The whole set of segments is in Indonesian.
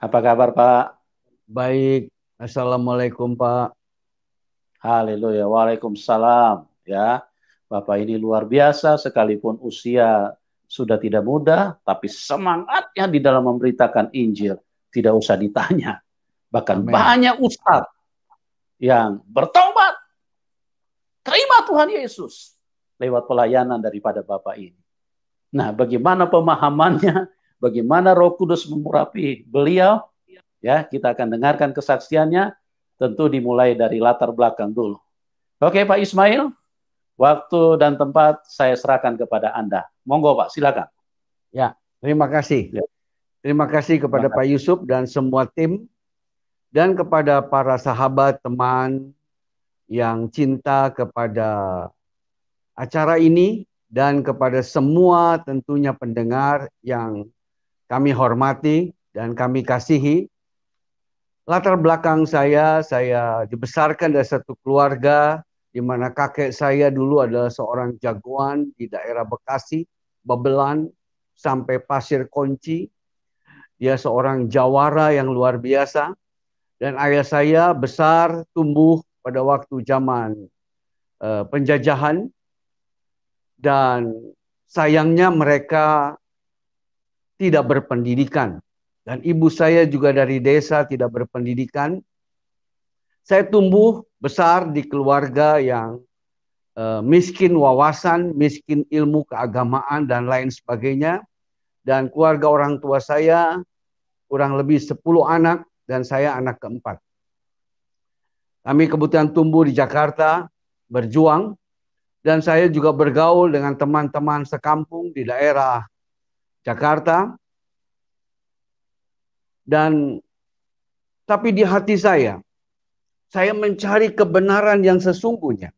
Apa kabar Pak? Baik, Assalamualaikum Pak. Haleluya, Waalaikumsalam. Ya, Bapak ini luar biasa sekalipun usia sudah tidak muda, tapi semangatnya di dalam memberitakan Injil tidak usah ditanya. Bahkan Amin. banyak ustadz yang bertobat, terima Tuhan Yesus lewat pelayanan daripada Bapak ini. Nah, bagaimana pemahamannya? Bagaimana Roh Kudus mengurapi beliau? Ya, kita akan dengarkan kesaksiannya. Tentu dimulai dari latar belakang dulu. Oke, Pak Ismail, waktu dan tempat saya serahkan kepada Anda. Monggo, Pak, silakan. Ya, terima kasih. Ya, Terima kasih terima kepada Pak kasih. Yusuf dan semua tim dan kepada para sahabat, teman yang cinta kepada acara ini dan kepada semua tentunya pendengar yang kami hormati dan kami kasihi. Latar belakang saya dibesarkan dari satu keluarga di mana kakek saya dulu adalah seorang jagoan di daerah Bekasi, Babelan, sampai Pasir Kunci. Dia seorang jawara yang luar biasa. Dan ayah saya besar tumbuh pada waktu zaman penjajahan. Dan sayangnya mereka tidak berpendidikan. Dan ibu saya juga dari desa tidak berpendidikan. Saya tumbuh besar di keluarga yang miskin wawasan, miskin ilmu keagamaan, dan lain sebagainya. Dan keluarga orang tua saya kurang lebih 10 anak, dan saya anak keempat. Kami kebetulan tumbuh di Jakarta, berjuang, dan saya juga bergaul dengan teman-teman sekampung di daerah Jakarta. Dan tapi di hati saya mencari kebenaran yang sesungguhnya.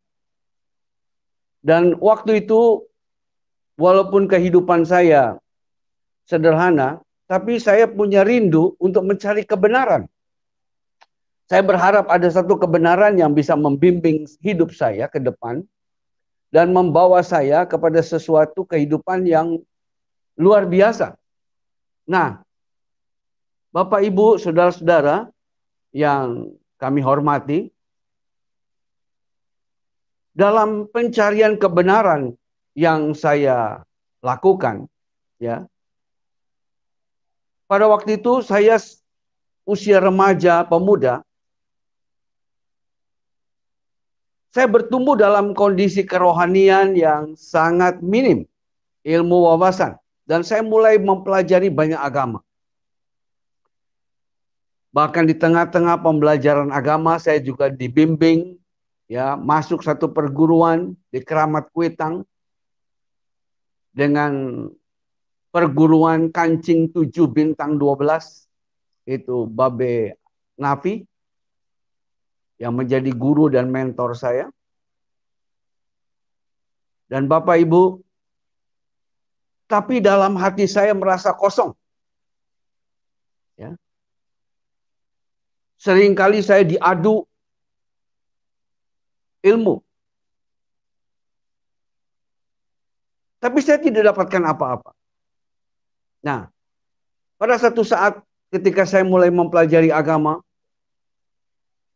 Dan waktu itu, walaupun kehidupan saya sederhana, tapi saya punya rindu untuk mencari kebenaran. Saya berharap ada satu kebenaran yang bisa membimbing hidup saya ke depan dan membawa saya kepada sesuatu kehidupan yang luar biasa. Nah, Bapak, Ibu, saudara-saudara yang kami hormati, dalam pencarian kebenaran yang saya lakukan, ya, pada waktu itu saya usia remaja, pemuda, saya bertumbuh dalam kondisi kerohanian yang sangat minim ilmu wawasan. Dan saya mulai mempelajari banyak agama. Bahkan di tengah-tengah pembelajaran agama saya juga dibimbing ya masuk satu perguruan di Keramat Kuitang dengan perguruan Kancing 7 Bintang 12, itu Babe Nafi yang menjadi guru dan mentor saya. Dan Bapak Ibu, tapi dalam hati saya merasa kosong. Ya. Seringkali saya diadu ilmu. Tapi saya tidak dapatkan apa-apa. Nah, pada satu saat ketika saya mulai mempelajari agama,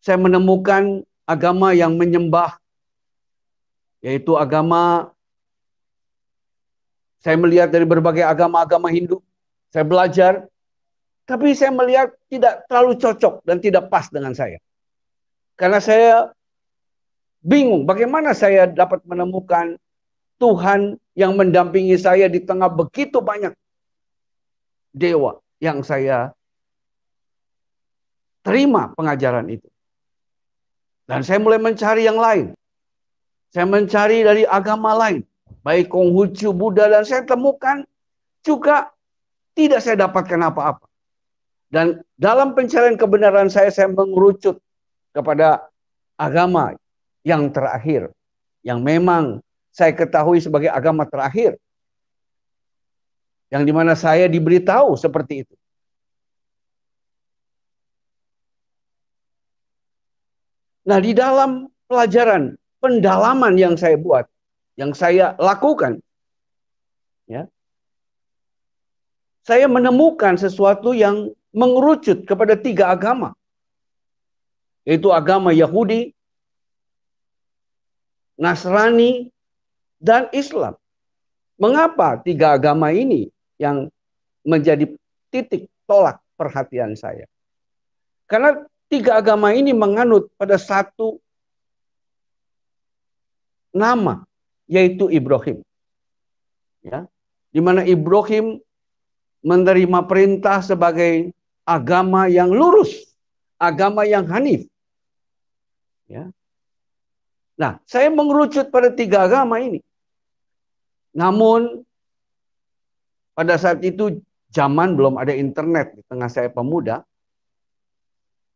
saya menemukan agama yang menyembah, yaitu agama, saya melihat dari berbagai agama-agama Hindu, saya belajar, tapi saya melihat tidak terlalu cocok dan tidak pas dengan saya. Karena saya bingung bagaimana saya dapat menemukan Tuhan yang mendampingi saya di tengah begitu banyak dewa yang saya terima pengajaran itu. Dan saya mulai mencari yang lain. Saya mencari dari agama lain, baik Konghucu, Buddha, dan saya temukan juga tidak saya dapatkan apa-apa. Dan dalam pencarian kebenaran saya mengerucut kepada agama yang terakhir, yang memang saya ketahui sebagai agama terakhir, yang dimana saya diberitahu seperti itu. Nah, di dalam pelajaran pendalaman yang saya buat, yang saya lakukan, ya, saya menemukan sesuatu yang mengerucut kepada 3 agama, yaitu agama Yahudi, Nasrani, dan Islam. Mengapa 3 agama ini yang menjadi titik tolak perhatian saya? Karena 3 agama ini menganut pada satu nama, yaitu Ibrahim. Ya, di mana Ibrahim menerima perintah sebagai agama yang lurus, agama yang hanif. Ya. Nah, saya mengerucut pada 3 agama ini. Namun pada saat itu zaman belum ada internet di tengah saya pemuda.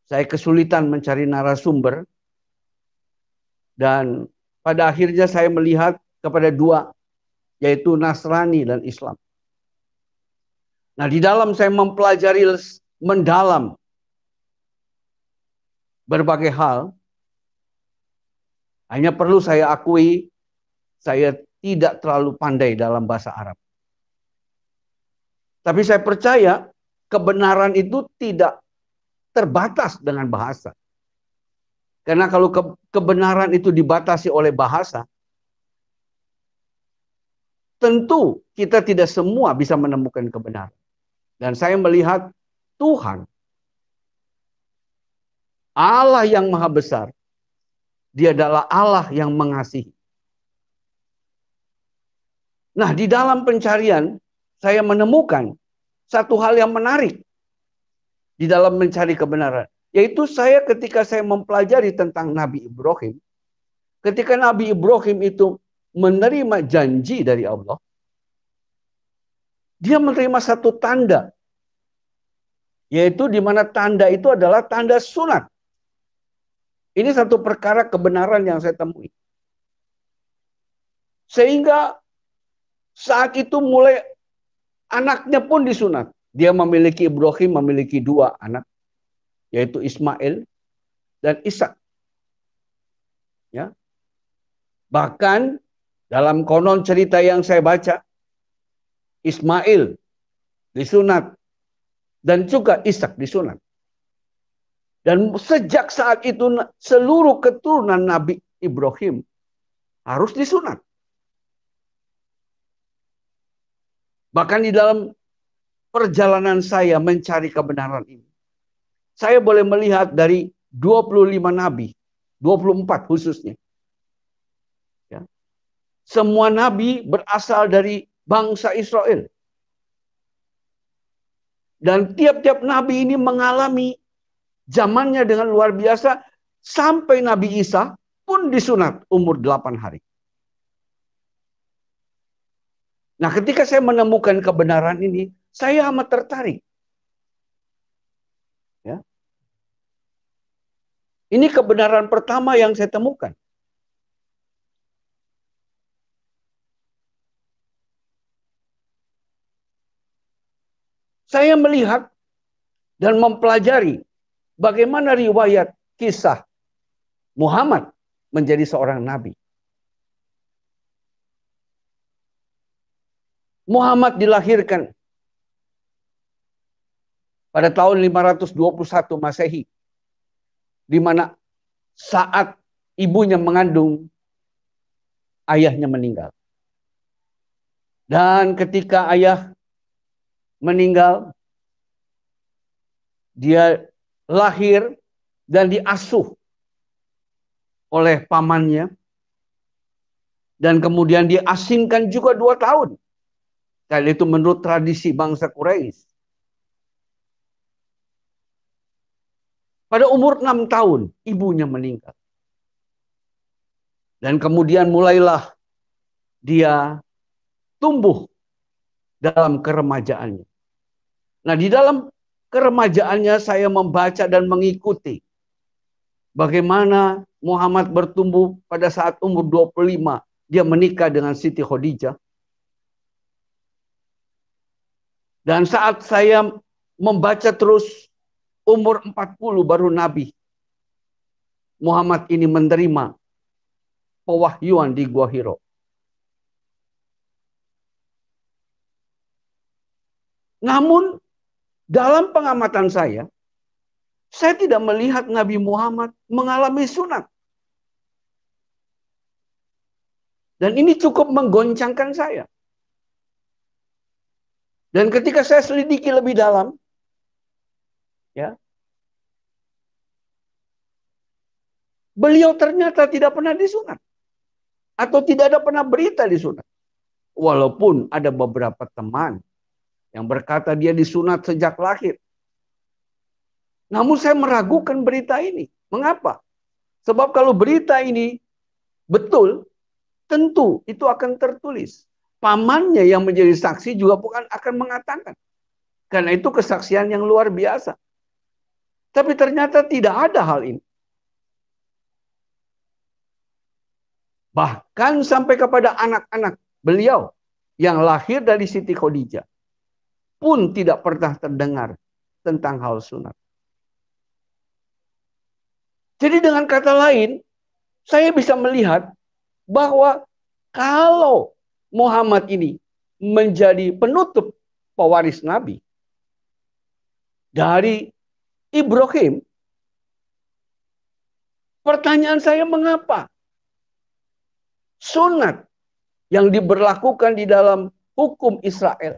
Saya kesulitan mencari narasumber. Dan pada akhirnya saya melihat kepada 2, yaitu Nasrani dan Islam. Nah, di dalam saya mempelajari mendalam berbagai hal, hanya perlu saya akui, saya tidak terlalu pandai dalam bahasa Arab. Tapi saya percaya kebenaran itu tidak terbatas dengan bahasa. Karena kalau kebenaran itu dibatasi oleh bahasa, tentu kita tidak semua bisa menemukan kebenaran. Dan saya melihat Tuhan, Allah yang maha besar, Dia adalah Allah yang mengasihi. Nah, di dalam pencarian, saya menemukan satu hal yang menarik di dalam mencari kebenaran. Yaitu ketika saya mempelajari tentang Nabi Ibrahim, ketika Nabi Ibrahim itu menerima janji dari Allah, dia menerima satu tanda, yaitu di mana tanda itu adalah tanda sunat. Ini satu perkara kebenaran yang saya temui. Sehingga saat itu mulai anaknya pun disunat. Ibrahim memiliki 2 anak, yaitu Ismail dan Ishak. Ya. Bahkan dalam konon cerita yang saya baca, Ismail disunat dan juga Ishak disunat. Dan sejak saat itu seluruh keturunan Nabi Ibrahim harus disunat. Bahkan di dalam perjalanan saya mencari kebenaran ini, saya boleh melihat dari 25 nabi, 24 khususnya. Ya. Semua nabi berasal dari bangsa Israel. Dan tiap-tiap nabi ini mengalami zamannya dengan luar biasa, sampai Nabi Isa pun disunat umur 8 hari. Nah, ketika saya menemukan kebenaran ini, saya amat tertarik. Ya. Ini kebenaran pertama yang saya temukan. Saya melihat dan mempelajari bagaimana riwayat kisah Muhammad menjadi seorang nabi. Muhammad dilahirkan pada tahun 521 Masehi, di mana saat ibunya mengandung, ayahnya meninggal. Dan ketika ayah meninggal, dia lahir dan diasuh oleh pamannya. Dan kemudian diasingkan juga 2 tahun. Dan itu menurut tradisi bangsa Quraisy. Pada umur 6 tahun, ibunya meninggal. Dan kemudian mulailah dia tumbuh dalam keremajaannya. Nah, di dalam keremajaannya saya membaca dan mengikuti bagaimana Muhammad bertumbuh. Pada saat umur 25, dia menikah dengan Siti Khadijah. Dan saat saya membaca terus, umur 40 baru Nabi Muhammad ini menerima pewahyuan di Gua Hiro. Namun dalam pengamatan saya tidak melihat Nabi Muhammad mengalami sunat. Dan ini cukup menggoncangkan saya. Dan ketika saya selidiki lebih dalam, ya, beliau ternyata tidak pernah disunat. Atau tidak ada pernah berita disunat. Walaupun ada beberapa teman yang berkata dia disunat sejak lahir. Namun saya meragukan berita ini. Mengapa? Sebab kalau berita ini betul, tentu itu akan tertulis. Pamannya yang menjadi saksi juga bukan akan mengatakan. Karena itu kesaksian yang luar biasa. Tapi ternyata tidak ada hal ini. Bahkan sampai kepada anak-anak beliau yang lahir dari Siti Khadijah pun tidak pernah terdengar tentang hal sunat. Jadi dengan kata lain, saya bisa melihat bahwa kalau Muhammad ini menjadi penutup pewaris Nabi dari Ibrahim, pertanyaan saya mengapa sunat yang diberlakukan di dalam hukum Israel,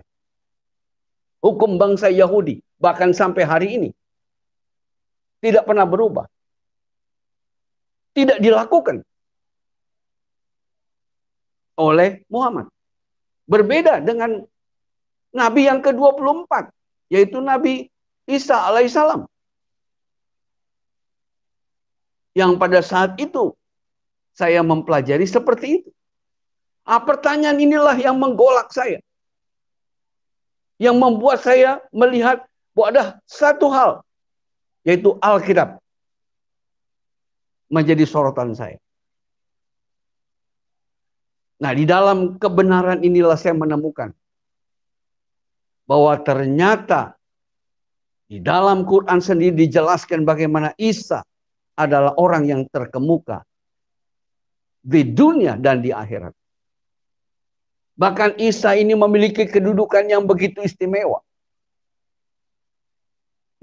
hukum bangsa Yahudi, bahkan sampai hari ini, tidak pernah berubah. Tidak dilakukan oleh Muhammad. Berbeda dengan Nabi yang ke-24, yaitu Nabi Isa alaihissalam. Yang pada saat itu saya mempelajari seperti itu. Pertanyaan inilah yang menggolak saya. Yang membuat saya melihat bahwa ada satu hal, yaitu Alkitab, menjadi sorotan saya. Nah, di dalam kebenaran inilah saya menemukan bahwa ternyata di dalam Quran sendiri dijelaskan bagaimana Isa adalah orang yang terkemuka di dunia dan di akhirat. Bahkan Isa ini memiliki kedudukan yang begitu istimewa,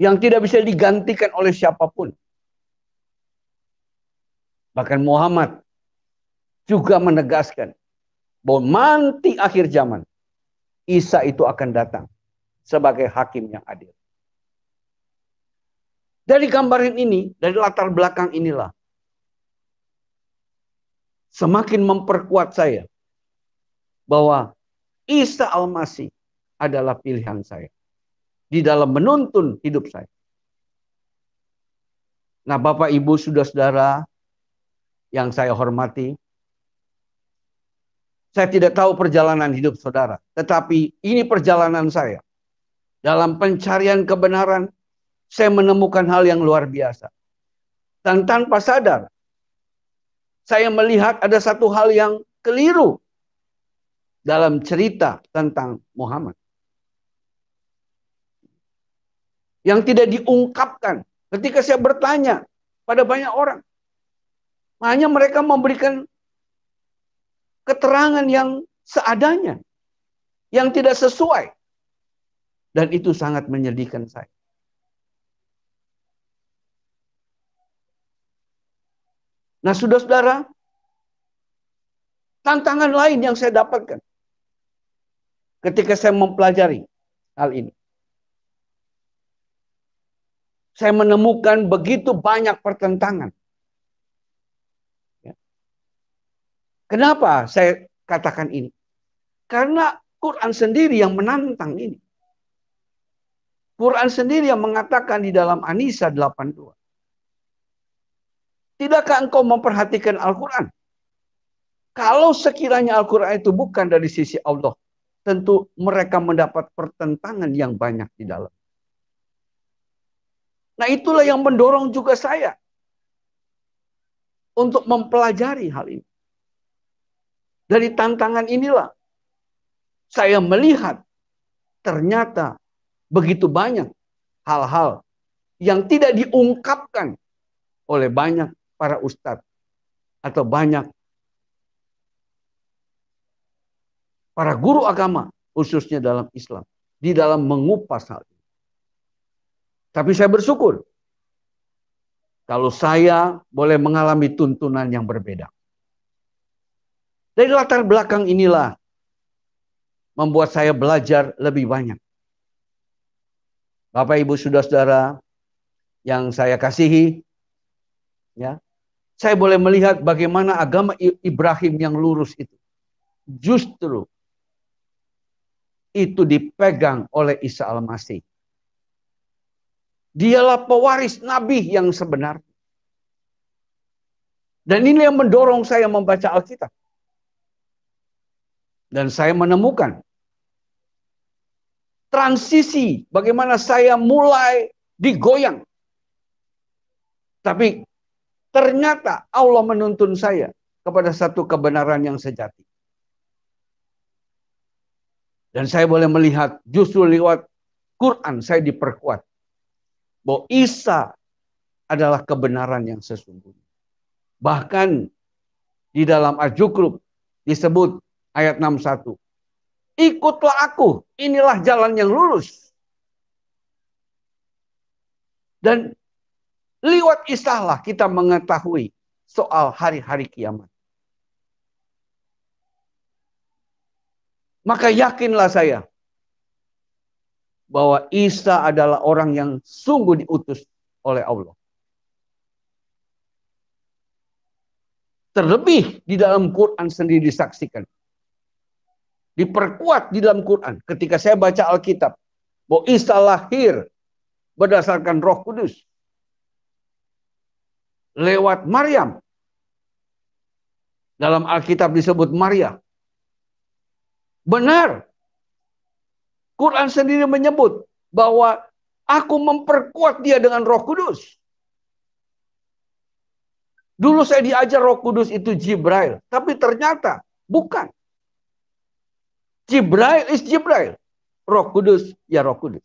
yang tidak bisa digantikan oleh siapapun. Bahkan Muhammad juga menegaskan bahwa nanti akhir zaman Isa itu akan datang sebagai hakim yang adil. Dari gambaran ini, dari latar belakang inilah, semakin memperkuat saya bahwa Isa Al-Masih adalah pilihan saya di dalam menuntun hidup saya. Nah, Bapak, Ibu, saudara-saudara yang saya hormati, saya tidak tahu perjalanan hidup saudara, tetapi ini perjalanan saya. Dalam pencarian kebenaran, saya menemukan hal yang luar biasa. Dan tanpa sadar, saya melihat ada satu hal yang keliru dalam cerita tentang Muhammad. Yang tidak diungkapkan ketika saya bertanya pada banyak orang. Hanya mereka memberikan keterangan yang seadanya, yang tidak sesuai. Dan itu sangat menyedihkan saya. Nah, saudara-saudara, tantangan lain yang saya dapatkan ketika saya mempelajari hal ini. Saya menemukan begitu banyak pertentangan. Kenapa saya katakan ini? Karena Quran sendiri yang menantang ini. Quran sendiri yang mengatakan di dalam An-Nisa 82. Tidakkah engkau memperhatikan Al-Quran? Kalau sekiranya Al-Quran itu bukan dari sisi Allah, tentu mereka mendapat pertentangan yang banyak di dalam. Nah, itulah yang mendorong juga saya untuk mempelajari hal ini. Dari tantangan inilah saya melihat ternyata begitu banyak hal-hal yang tidak diungkapkan oleh banyak para ustadz atau banyak para guru agama, khususnya dalam Islam, di dalam mengupas hal ini. Tapi saya bersyukur kalau saya boleh mengalami tuntunan yang berbeda. Dari latar belakang inilah membuat saya belajar lebih banyak. Bapak, Ibu, Saudara-saudara yang saya kasihi, ya, saya boleh melihat bagaimana agama Ibrahim yang lurus itu justru itu dipegang oleh Isa Al-Masih. Dialah pewaris Nabi yang sebenarnya. Dan ini yang mendorong saya membaca Alkitab. Dan saya menemukan transisi bagaimana saya mulai digoyang. Tapi ternyata Allah menuntun saya kepada satu kebenaran yang sejati. Dan saya boleh melihat justru lewat Quran saya diperkuat bahwa Isa adalah kebenaran yang sesungguhnya. Bahkan di dalam Al-Zukruf disebut ayat 61. Ikutlah aku, inilah jalan yang lurus. Dan lewat Isa lah kita mengetahui soal hari-hari kiamat. Maka yakinlah saya bahwa Isa adalah orang yang sungguh diutus oleh Allah. Terlebih di dalam Quran sendiri disaksikan. Diperkuat di dalam Quran. Ketika saya baca Alkitab. Bahwa Isa lahir berdasarkan Roh Kudus. Lewat Maryam. Dalam Alkitab disebut Maria. Benar. Quran sendiri menyebut bahwa aku memperkuat dia dengan Roh Kudus. Dulu saya diajar Roh Kudus itu Jibril, tapi ternyata bukan. Jibril is Jibril. Roh Kudus ya Roh Kudus.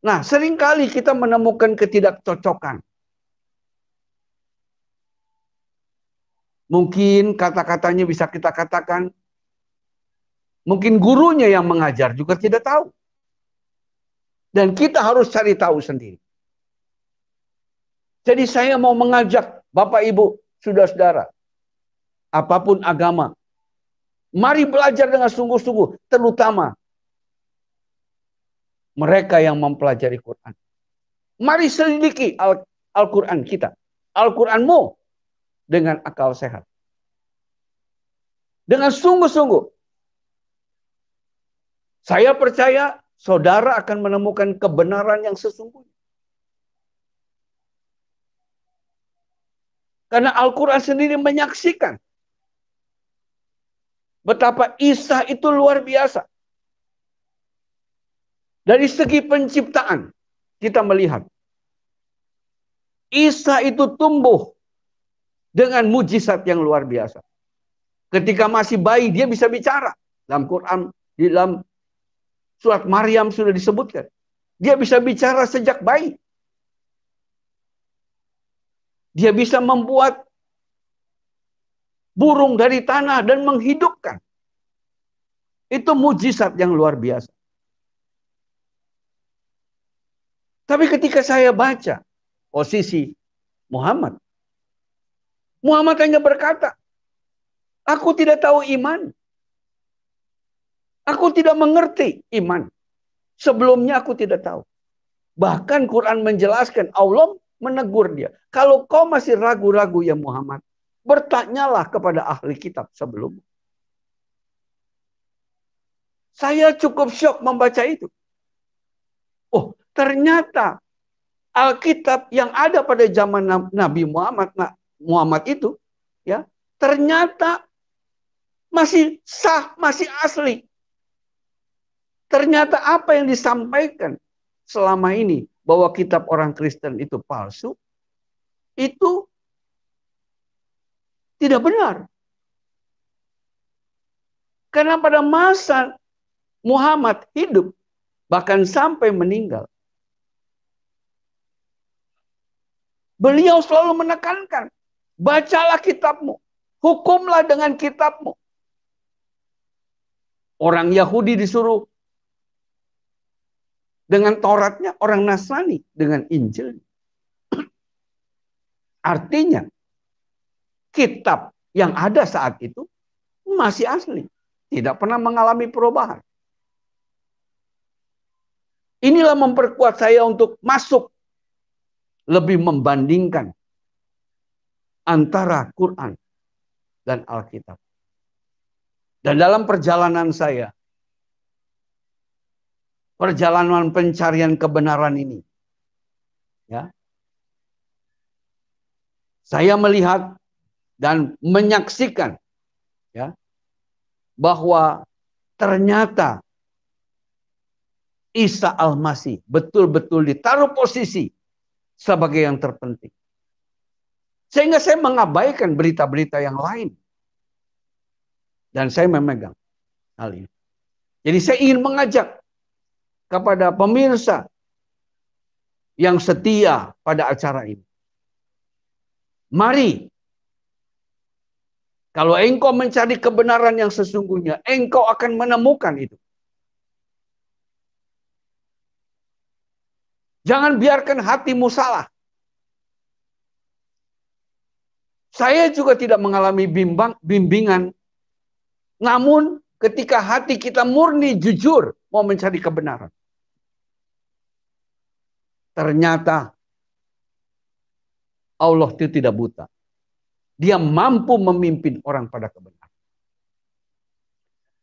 Nah, seringkali kita menemukan ketidakcocokan. Mungkin kata-katanya bisa kita katakan, mungkin gurunya yang mengajar juga tidak tahu. Dan kita harus cari tahu sendiri. Jadi saya mau mengajak Bapak, Ibu, Saudara-saudara, apapun agama, mari belajar dengan sungguh-sungguh, terutama mereka yang mempelajari Quran. Mari selidiki Al-Quran kita, Al-Quranmu dengan akal sehat. Dengan sungguh-sungguh. Saya percaya saudara akan menemukan kebenaran yang sesungguhnya. Karena Al-Quran sendiri menyaksikan betapa Isa itu luar biasa. Dari segi penciptaan, kita melihat Isa itu tumbuh dengan mujizat yang luar biasa. Ketika masih bayi, dia bisa bicara. Dalam Quran, di dalam surat Maryam sudah disebutkan. Dia bisa bicara sejak bayi. Dia bisa membuat burung dari tanah dan menghidupkan. Itu mujizat yang luar biasa. Tapi ketika saya baca posisi Muhammad hanya berkata, aku tidak tahu iman. Aku tidak mengerti iman. Sebelumnya aku tidak tahu. Bahkan Quran menjelaskan, Allah menegur dia. Kalau kau masih ragu-ragu ya Muhammad, bertanyalah kepada ahli kitab sebelum. Saya cukup syok membaca itu. Oh, ternyata Alkitab yang ada pada zaman Nabi Muhammad itu, ya, ternyata masih sah, masih asli. Ternyata apa yang disampaikan selama ini bahwa kitab orang Kristen itu palsu, itu tidak benar. Karena pada masa Muhammad hidup, bahkan sampai meninggal, beliau selalu menekankan, bacalah kitabmu, hukumlah dengan kitabmu. Orang Yahudi disuruh dengan Tauratnya, orang Nasrani dengan Injil. Artinya, kitab yang ada saat itu masih asli. Tidak pernah mengalami perubahan. Inilah memperkuat saya untuk masuk lebih membandingkan antara Quran dan Alkitab. Dan dalam perjalanan saya, perjalanan pencarian kebenaran ini, ya, saya melihat dan menyaksikan, ya, bahwa ternyata Isa Al-Masih betul-betul ditaruh posisi sebagai yang terpenting. Sehingga saya mengabaikan berita-berita yang lain. Dan saya memegang hal ini. Jadi saya ingin mengajak kepada pemirsa yang setia pada acara ini. Mari, kalau engkau mencari kebenaran yang sesungguhnya, engkau akan menemukan itu. Jangan biarkan hatimu salah. Saya juga tidak mengalami bimbingan. Namun ketika hati kita murni, jujur, mau mencari kebenaran. Ternyata Allah itu tidak buta. Dia mampu memimpin orang pada kebenaran.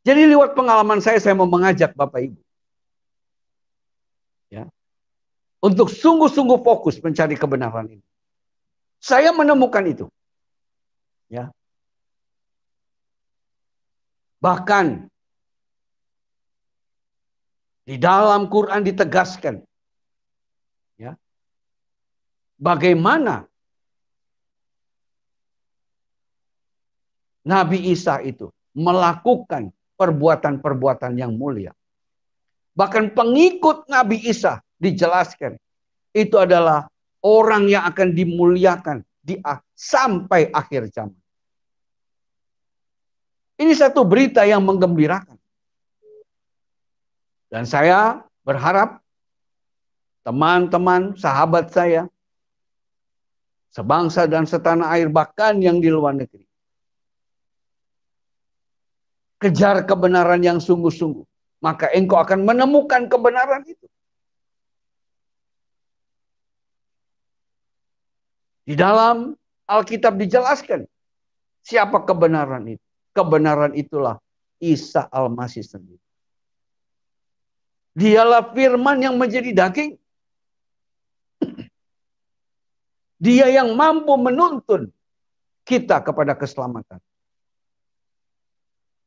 Jadi lewat pengalaman saya mau mengajak Bapak Ibu. Ya, untuk sungguh-sungguh fokus mencari kebenaran ini. Saya menemukan itu. Ya. Bahkan di dalam Quran ditegaskan, ya, bagaimana Nabi Isa itu melakukan perbuatan-perbuatan yang mulia. Bahkan pengikut Nabi Isa dijelaskan itu adalah orang yang akan dimuliakan sampai akhir zaman. Ini satu berita yang menggembirakan. Dan saya berharap teman-teman, sahabat saya, sebangsa dan setanah air, bahkan yang di luar negeri, kejar kebenaran yang sungguh-sungguh. Maka engkau akan menemukan kebenaran itu. Di dalam Alkitab dijelaskan siapa kebenaran itu. Kebenaran itulah Isa Al-Masih sendiri. Dialah firman yang menjadi daging. Dia yang mampu menuntun kita kepada keselamatan.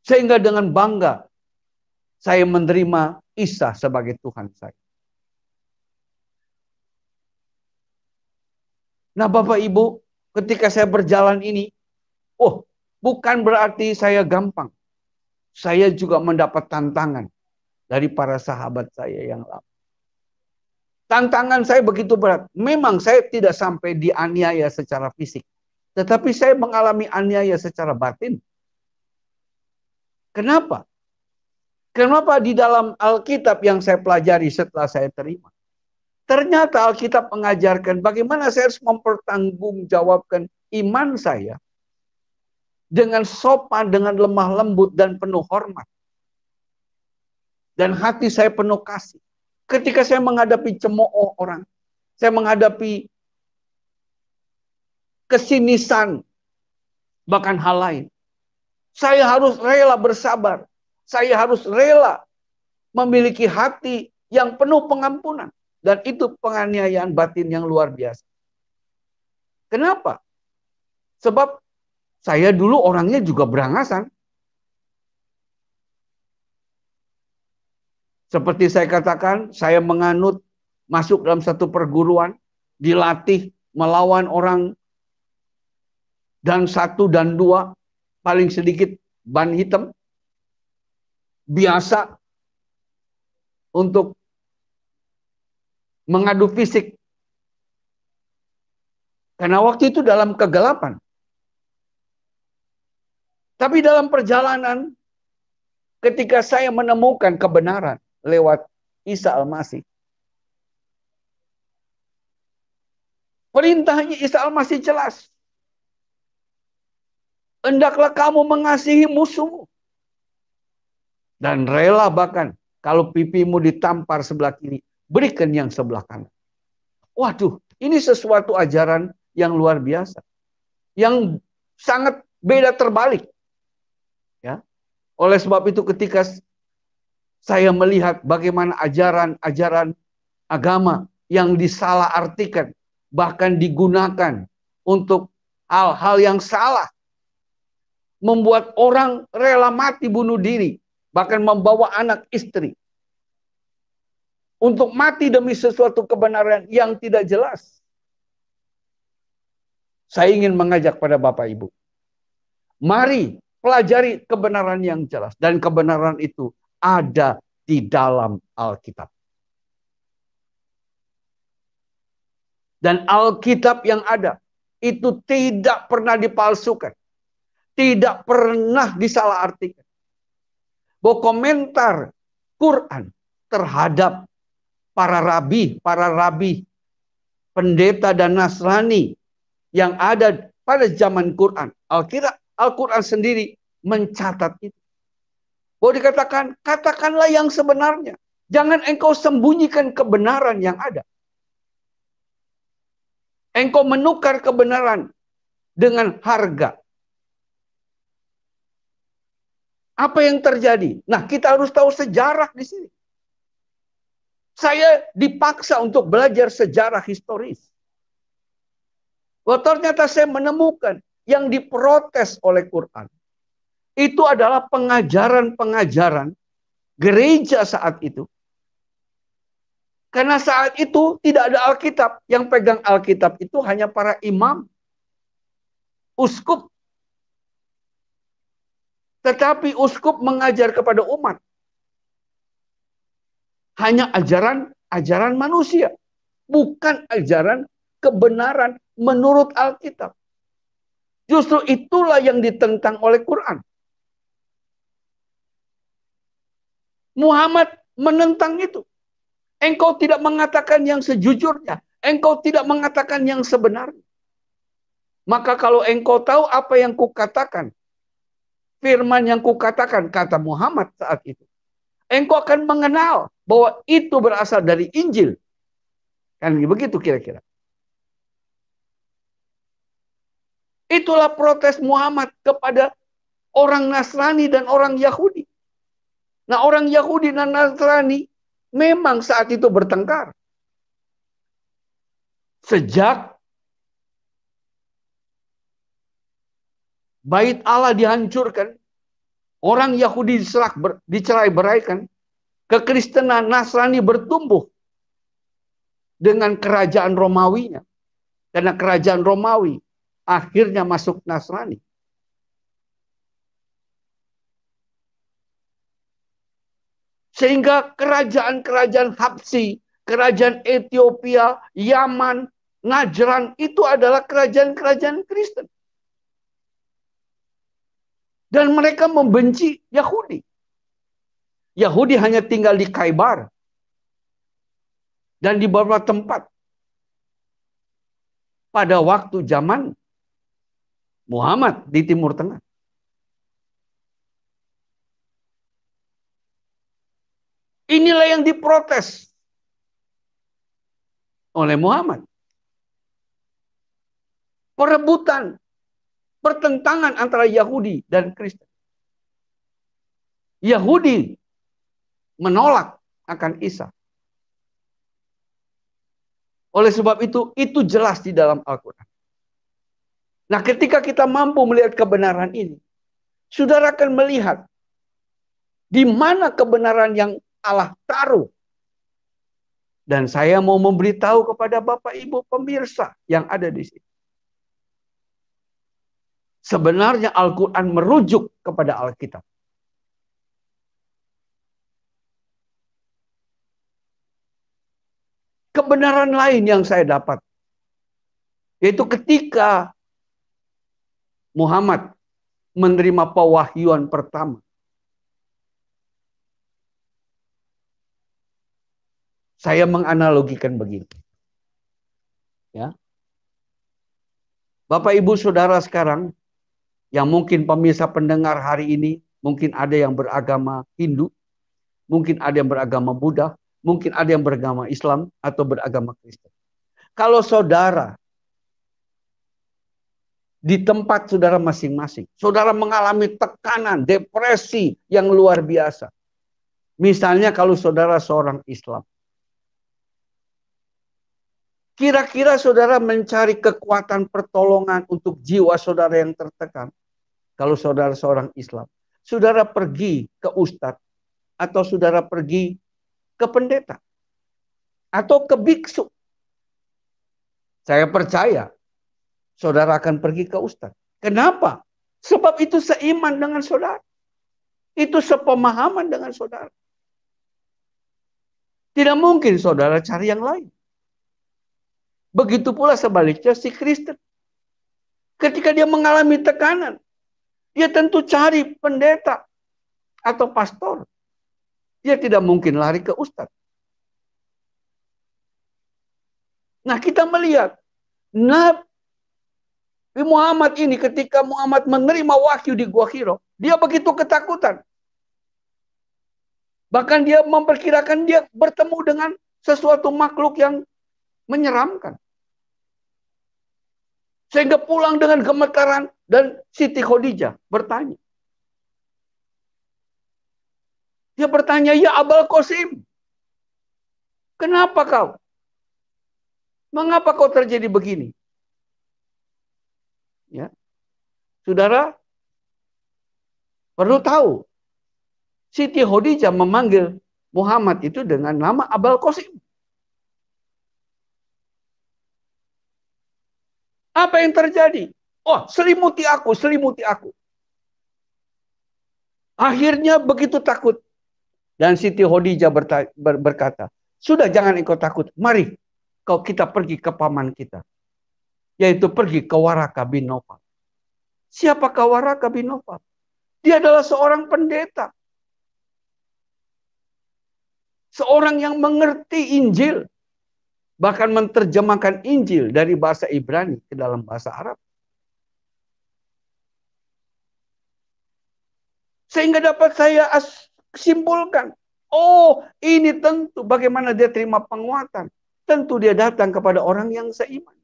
Sehingga dengan bangga saya menerima Isa sebagai Tuhan saya. Nah Bapak Ibu, ketika saya berjalan ini, bukan berarti saya gampang. Saya juga mendapat tantangan dari para sahabat saya yang lama. Tantangan saya begitu berat. Memang saya tidak sampai dianiaya secara fisik. Tetapi saya mengalami aniaya secara batin. Kenapa? Kenapa di dalam Alkitab yang saya pelajari setelah saya terima? Ternyata Alkitab mengajarkan bagaimana saya harus mempertanggungjawabkan iman saya dengan sopan, dengan lemah lembut dan penuh hormat. Dan hati saya penuh kasih. Ketika saya menghadapi cemooh orang, saya menghadapi kesinisan, bahkan hal lain, saya harus rela bersabar. Saya harus rela memiliki hati yang penuh pengampunan. Dan itu penganiayaan batin yang luar biasa. Kenapa? Sebab saya dulu orangnya juga berangasan. Seperti saya katakan, saya menganut masuk dalam satu perguruan, dilatih melawan orang dan 1 dan 2, paling sedikit ban hitam. Biasa untuk mengadu fisik. Karena waktu itu dalam kegelapan. Tapi dalam perjalanan, ketika saya menemukan kebenaran lewat Isa Al-Masih, Perintahnya Isa masih jelas. Hendaklah kamu mengasihi musuhmu. Dan rela bahkan kalau pipimu ditampar sebelah kiri, berikan yang sebelah kanan. Waduh, ini sesuatu ajaran yang luar biasa. Yang sangat beda terbalik. Ya. Oleh sebab itu ketika saya melihat bagaimana ajaran-ajaran agama yang disalahartikan, bahkan digunakan untuk hal-hal yang salah, membuat orang rela mati bunuh diri, bahkan membawa anak istri untuk mati demi sesuatu kebenaran yang tidak jelas. Saya ingin mengajak pada Bapak Ibu, mari pelajari kebenaran yang jelas, dan kebenaran itu ada di dalam Alkitab. Dan Alkitab yang ada itu tidak pernah dipalsukan, tidak pernah disalahartikan. Bahwa komentar Quran terhadap para rabi, pendeta dan Nasrani yang ada pada zaman Quran, Al-Quran sendiri mencatat itu. Bahwa dikatakan, katakanlah yang sebenarnya. Jangan engkau sembunyikan kebenaran yang ada. Engkau menukar kebenaran dengan harga. Apa yang terjadi? Nah, kita harus tahu sejarah di sini. Saya dipaksa untuk belajar sejarah historis. Ternyata saya menemukan yang diprotes oleh Quran. Itu adalah pengajaran-pengajaran gereja saat itu. Karena saat itu tidak ada Alkitab. Yang pegang Alkitab itu hanya para imam, uskup. Tetapi uskup mengajar kepada umat hanya ajaran manusia, bukan ajaran kebenaran menurut Alkitab. Justru itulah yang ditentang oleh Quran. Muhammad menentang itu. Engkau tidak mengatakan yang sejujurnya, engkau tidak mengatakan yang sebenarnya. Maka kalau engkau tahu apa yang kukatakan, firman yang kukatakan, kata Muhammad saat itu, engkau akan mengenal bahwa itu berasal dari Injil. Kan begitu kira-kira. Itulah protes Muhammad kepada orang Nasrani dan orang Yahudi. Nah, orang Yahudi dan Nasrani memang saat itu bertengkar. Sejak Bait Allah dihancurkan, orang Yahudi dicerai-beraikan, kekristenan Nasrani bertumbuh dengan kerajaan Romawinya. Karena kerajaan Romawi akhirnya masuk Nasrani. Sehingga kerajaan-kerajaan Habsyi, kerajaan Ethiopia, Yaman, Najran itu adalah kerajaan-kerajaan Kristen. Dan mereka membenci Yahudi. Yahudi hanya tinggal di Khaybar dan di beberapa tempat pada waktu zaman Muhammad di Timur Tengah. Inilah yang diprotes oleh Muhammad. Perebutan, pertentangan antara Yahudi dan Kristen. Yahudi menolak akan Isa. Oleh sebab itu jelas di dalam Al-Quran. Nah, ketika kita mampu melihat kebenaran ini, saudara akan melihat di mana kebenaran yang Allah taruh. Dan saya mau memberitahu kepada Bapak Ibu pemirsa yang ada di sini. Sebenarnya Al-Quran merujuk kepada Alkitab. Kebenaran lain yang saya dapat, yaitu ketika Muhammad menerima pewahyuan pertama. Saya menganalogikan begini. Ya. Bapak Ibu Saudara sekarang, yang mungkin pemirsa pendengar hari ini, mungkin ada yang beragama Hindu, mungkin ada yang beragama Buddha, mungkin ada yang beragama Islam atau beragama Kristen. Kalau saudara di tempat saudara masing-masing, saudara mengalami tekanan, depresi yang luar biasa. Misalnya kalau saudara seorang Islam, kira-kira saudara mencari kekuatan pertolongan untuk jiwa saudara yang tertekan. Kalau saudara seorang Islam, saudara pergi ke ustadz, atau saudara pergi ke pendeta, atau ke biksu. Saya percaya saudara akan pergi ke ustadz. Kenapa? Sebab itu seiman dengan saudara. Itu sepemahaman dengan saudara. Tidak mungkin saudara cari yang lain. Begitu pula sebaliknya si Kristen. Ketika dia mengalami tekanan, dia tentu cari pendeta atau pastor. Dia tidak mungkin lari ke ustadz. Nah, kita melihat Nabi Muhammad ini ketika Muhammad menerima wahyu di Gua Hiro, dia begitu ketakutan. Bahkan dia memperkirakan dia bertemu dengan sesuatu makhluk yang menyeramkan. Sehingga pulang dengan gemetaran dan Siti Khadijah bertanya. Dia bertanya, "Ya Abul Qasim, kenapa kau? Mengapa kau terjadi begini?" Ya. Saudara perlu tahu, Siti Khadijah memanggil Muhammad itu dengan nama Abul Qasim. Apa yang terjadi? Oh, selimuti aku, selimuti aku. Akhirnya begitu takut. Dan Siti Khadijah berkata, "Sudah, jangan engkau takut. Mari kita pergi ke paman kita. Yaitu pergi ke Waraka bin Nawfal." Siapakah Waraka bin Nawfal? Dia adalah seorang pendeta. Seorang yang mengerti Injil. Bahkan menerjemahkan Injil dari bahasa Ibrani ke dalam bahasa Arab. Sehingga dapat saya simpulkan. Oh, ini tentu bagaimana dia terima penguatan. Tentu dia datang kepada orang yang seiman.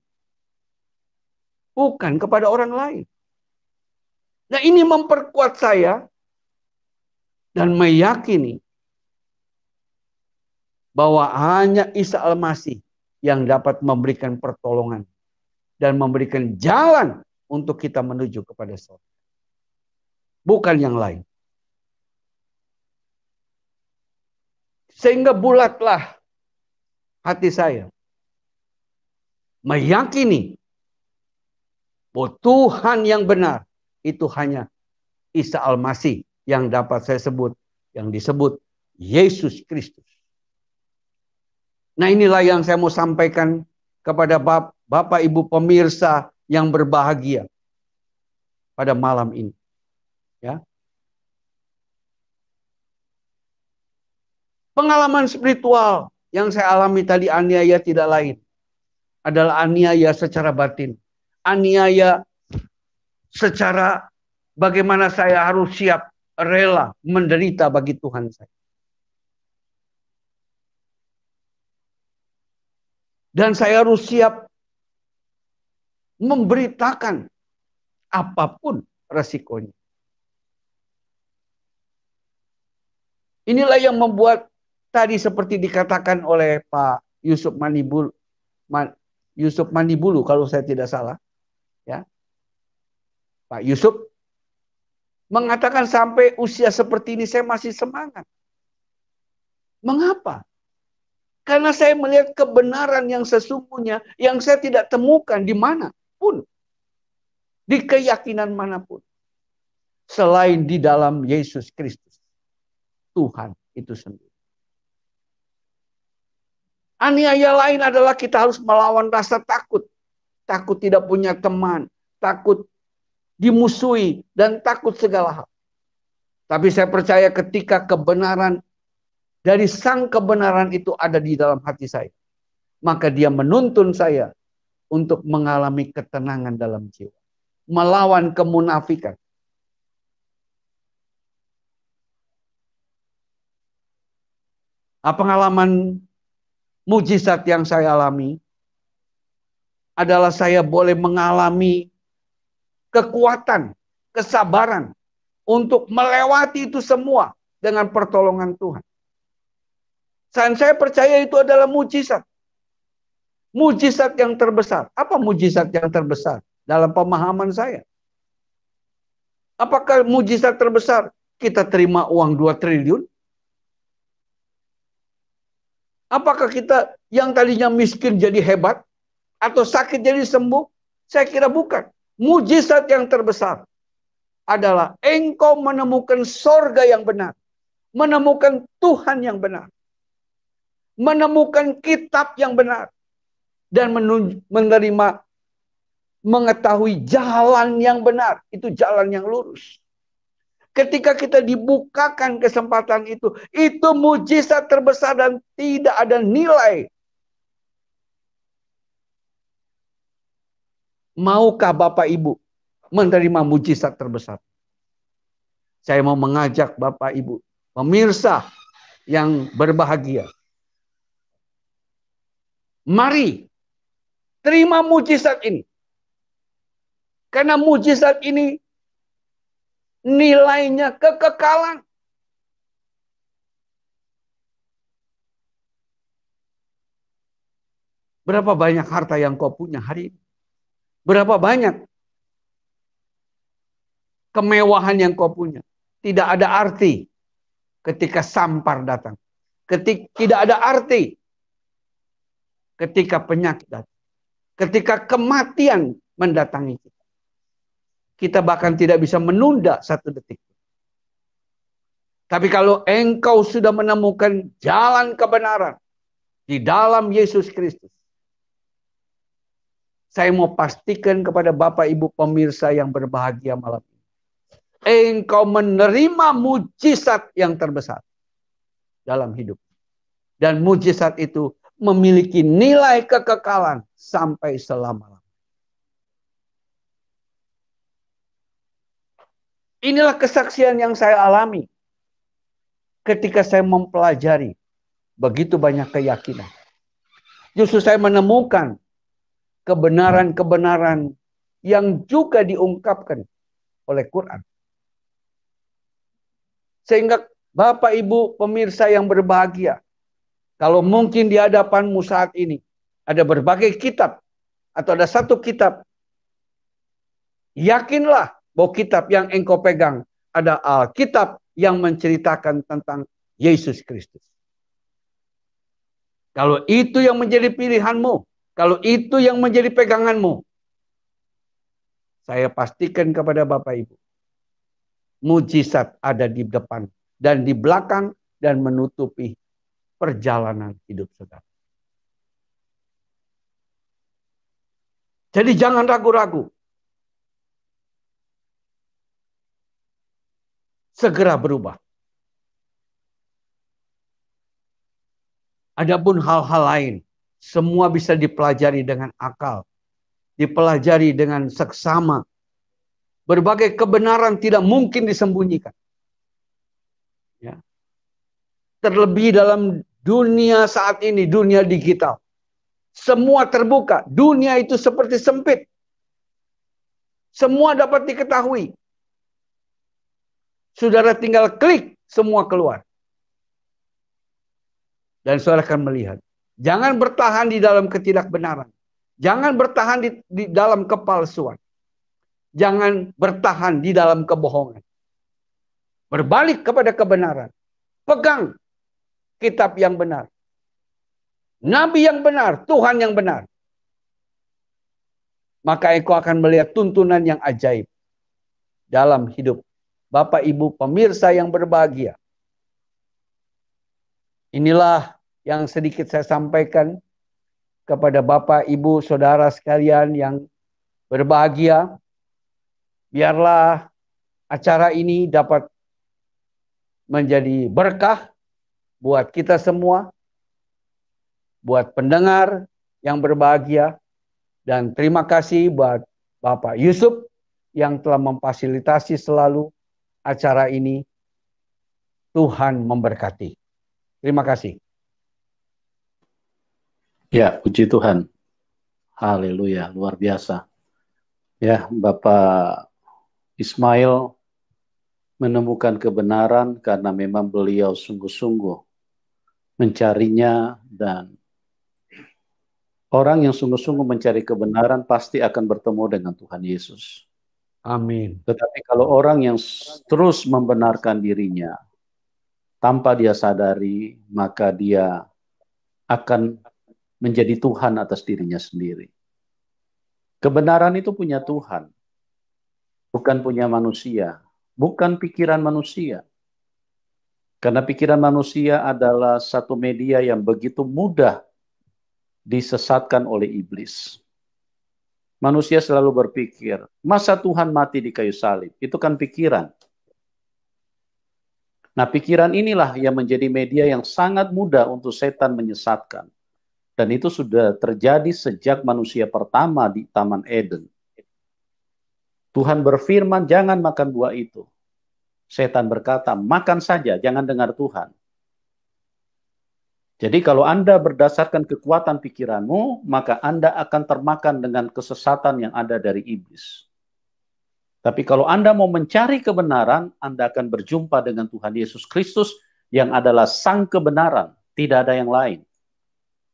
Bukan kepada orang lain. Nah, ini memperkuat saya dan meyakini bahwa hanya Isa Al-Masih yang dapat memberikan pertolongan dan memberikan jalan untuk kita menuju kepada surga. Bukan yang lain. Sehingga bulatlah hati saya meyakini bahwa Tuhan yang benar itu hanya Isa Al-Masih yang dapat saya sebut, yang disebut Yesus Kristus. Nah, inilah yang saya mau sampaikan kepada Bapak Ibu pemirsa yang berbahagia pada malam ini. Ya. Pengalaman spiritual yang saya alami tadi aniaya tidak lain adalah aniaya secara batin. Aniaya secara bagaimana saya harus siap rela menderita bagi Tuhan saya. Dan saya harus siap memberitakan apapun resikonya. Inilah yang membuat tadi seperti dikatakan oleh Pak Yusuf Manibulu kalau saya tidak salah, ya. Pak Yusuf mengatakan sampai usia seperti ini saya masih semangat. Mengapa? Karena saya melihat kebenaran yang sesungguhnya yang saya tidak temukan di mana pun. Di keyakinan manapun. Selain di dalam Yesus Kristus. Tuhan itu sendiri. Aniaya lain adalah kita harus melawan rasa takut. Takut tidak punya teman. Takut dimusuhi. Dan takut segala hal. Tapi saya percaya ketika kebenaran dari sang kebenaran itu ada di dalam hati saya. Maka dia menuntun saya untuk mengalami ketenangan dalam jiwa. Melawan kemunafikan. Pengalaman mujizat yang saya alami adalah saya boleh mengalami kekuatan, kesabaran untuk melewati itu semua dengan pertolongan Tuhan. Dan saya percaya itu adalah mujizat. Mujizat yang terbesar. Apa mujizat yang terbesar dalam pemahaman saya? Apakah mujizat terbesar kita terima uang 2 triliun? Apakah kita yang tadinya miskin jadi hebat? Atau sakit jadi sembuh? Saya kira bukan. Mujizat yang terbesar adalah engkau menemukan sorga yang benar. Menemukan Tuhan yang benar. Menemukan kitab yang benar. Dan menerima, mengetahui jalan yang benar. Itu jalan yang lurus. Ketika kita dibukakan kesempatan itu mujizat terbesar dan tidak ada nilai. Maukah Bapak Ibu menerima mujizat terbesar? Saya mau mengajak Bapak Ibu, pemirsa yang berbahagia. Mari terima mujizat ini. Karena mujizat ini nilainya kekekalan. Berapa banyak harta yang kau punya hari ini? Berapa banyak kemewahan yang kau punya? Tidak ada arti ketika sampar datang. Tidak ada arti ketika penyakit datang. Ketika kematian mendatangi kita. Kita bahkan tidak bisa menunda 1 detik. Tapi kalau engkau sudah menemukan jalan kebenaran di dalam Yesus Kristus, saya mau pastikan kepada Bapak Ibu pemirsa yang berbahagia malam ini, engkau menerima mujizat yang terbesar dalam hidup. Dan mujizat itu memiliki nilai kekekalan sampai selama-lamanya. Inilah kesaksian yang saya alami ketika saya mempelajari begitu banyak keyakinan. Justru saya menemukan kebenaran-kebenaran yang juga diungkapkan oleh Quran. Sehingga Bapak Ibu pemirsa yang berbahagia, kalau mungkin di hadapanmu saat ini ada berbagai kitab atau ada 1 kitab, yakinlah bahwa kitab yang engkau pegang ada Alkitab yang menceritakan tentang Yesus Kristus. Kalau itu yang menjadi pilihanmu, kalau itu yang menjadi peganganmu, saya pastikan kepada Bapak Ibu, mujizat ada di depan dan di belakang dan menutupi perjalanan hidup saudara. Jadi jangan ragu-ragu. Segera berubah. Adapun hal-hal lain, semua bisa dipelajari dengan akal, dipelajari dengan seksama. Berbagai kebenaran tidak mungkin disembunyikan. Ya. Terlebih dalam dunia saat ini, dunia digital. Semua terbuka. Dunia itu seperti sempit. Semua dapat diketahui. Saudara tinggal klik, semua keluar. Dan saudara akan melihat. Jangan bertahan di dalam ketidakbenaran. Jangan bertahan di dalam kepalsuan. Jangan bertahan di dalam kebohongan. Berbalik kepada kebenaran. Pegang kitab yang benar. Nabi yang benar, Tuhan yang benar. Maka engkau akan melihat tuntunan yang ajaib dalam hidup Bapak Ibu pemirsa yang berbahagia. Inilah yang sedikit saya sampaikan kepada Bapak Ibu saudara sekalian yang berbahagia. Biarlah acara ini dapat menjadi berkah buat kita semua, buat pendengar yang berbahagia, Dan terima kasih buat Bapak Yusuf yang telah memfasilitasi selalu acara ini. Tuhan memberkati. Terima kasih. Ya, puji Tuhan. Haleluya, luar biasa. Ya, Bapak Ismail menemukan kebenaran karena memang beliau sungguh-sungguh mencarinya, dan orang yang sungguh-sungguh mencari kebenaran pasti akan bertemu dengan Tuhan Yesus. Amin. Tetapi kalau orang yang terus membenarkan dirinya tanpa dia sadari, maka dia akan menjadi Tuhan atas dirinya sendiri. Kebenaran itu punya Tuhan, bukan punya manusia, bukan pikiran manusia. Karena pikiran manusia adalah satu media yang begitu mudah disesatkan oleh iblis. Manusia selalu berpikir, masa Tuhan mati di kayu salib? Itu kan pikiran. Nah, pikiran inilah yang menjadi media yang sangat mudah untuk setan menyesatkan. Dan itu sudah terjadi sejak manusia pertama di Taman Eden. Tuhan berfirman, jangan makan buah itu. Setan berkata, makan saja, jangan dengar Tuhan. Jadi kalau Anda berdasarkan kekuatan pikiranmu, maka Anda akan termakan dengan kesesatan yang ada dari iblis. Tapi kalau Anda mau mencari kebenaran, Anda akan berjumpa dengan Tuhan Yesus Kristus yang adalah sang kebenaran. Tidak ada yang lain.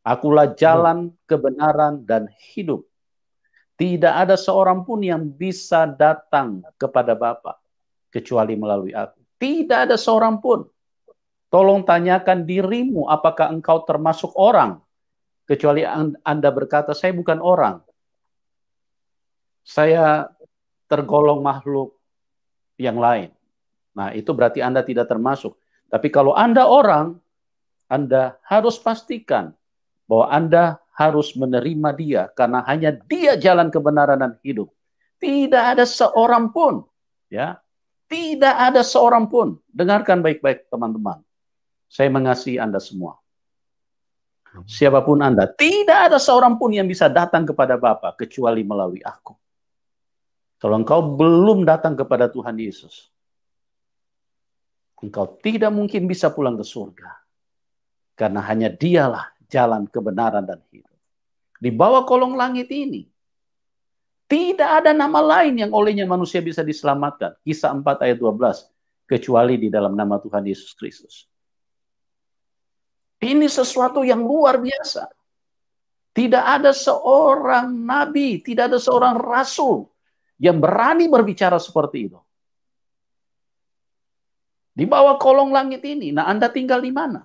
Akulah jalan, kebenaran, dan hidup. Tidak ada seorang pun yang bisa datang kepada Bapa kecuali melalui aku. Tidak ada seorang pun. Tolong tanyakan dirimu, apakah engkau termasuk orang? Kecuali Anda berkata, saya bukan orang. Saya tergolong makhluk yang lain. Nah, itu berarti Anda tidak termasuk. Tapi kalau Anda orang, Anda harus pastikan bahwa Anda harus menerima dia, karena hanya dia jalan kebenaran dan hidup. Tidak ada seorang pun, ya, tidak ada seorang pun. Dengarkan baik-baik teman-teman. Saya mengasihi Anda semua. Siapapun Anda, tidak ada seorang pun yang bisa datang kepada Bapa kecuali melalui aku. Kalau engkau belum datang kepada Tuhan Yesus, engkau tidak mungkin bisa pulang ke surga. Karena hanya dialah jalan kebenaran dan hidup. Di bawah kolong langit ini, tidak ada nama lain yang olehnya manusia bisa diselamatkan. Kisah 4 ayat 12. Kecuali di dalam nama Tuhan Yesus Kristus. Ini sesuatu yang luar biasa. Tidak ada seorang nabi, tidak ada seorang rasul yang berani berbicara seperti itu. Di bawah kolong langit ini, nah Anda tinggal di mana?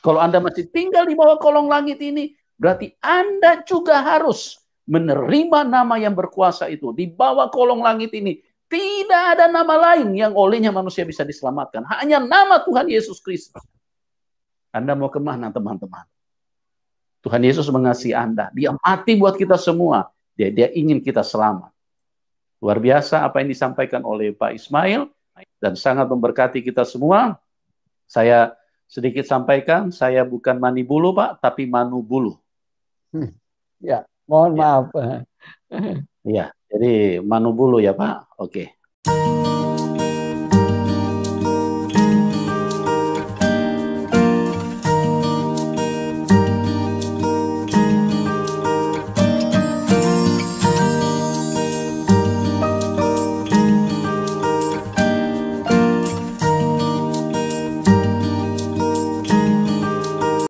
Kalau Anda masih tinggal di bawah kolong langit ini, berarti Anda juga harus menerima nama yang berkuasa itu. Di bawah kolong langit ini, tidak ada nama lain yang olehnya manusia bisa diselamatkan. Hanya nama Tuhan Yesus Kristus. Anda mau kemana, teman-teman? Tuhan Yesus mengasihi Anda. Dia mati buat kita semua. Dia ingin kita selamat. Luar biasa apa yang disampaikan oleh Pak Ismail, dan sangat memberkati kita semua. Saya sedikit sampaikan, saya bukan mani bulu, Pak, tapi manu bulu. Ya, mohon maaf. Ya, jadi manu bulu ya, Pak. Oke.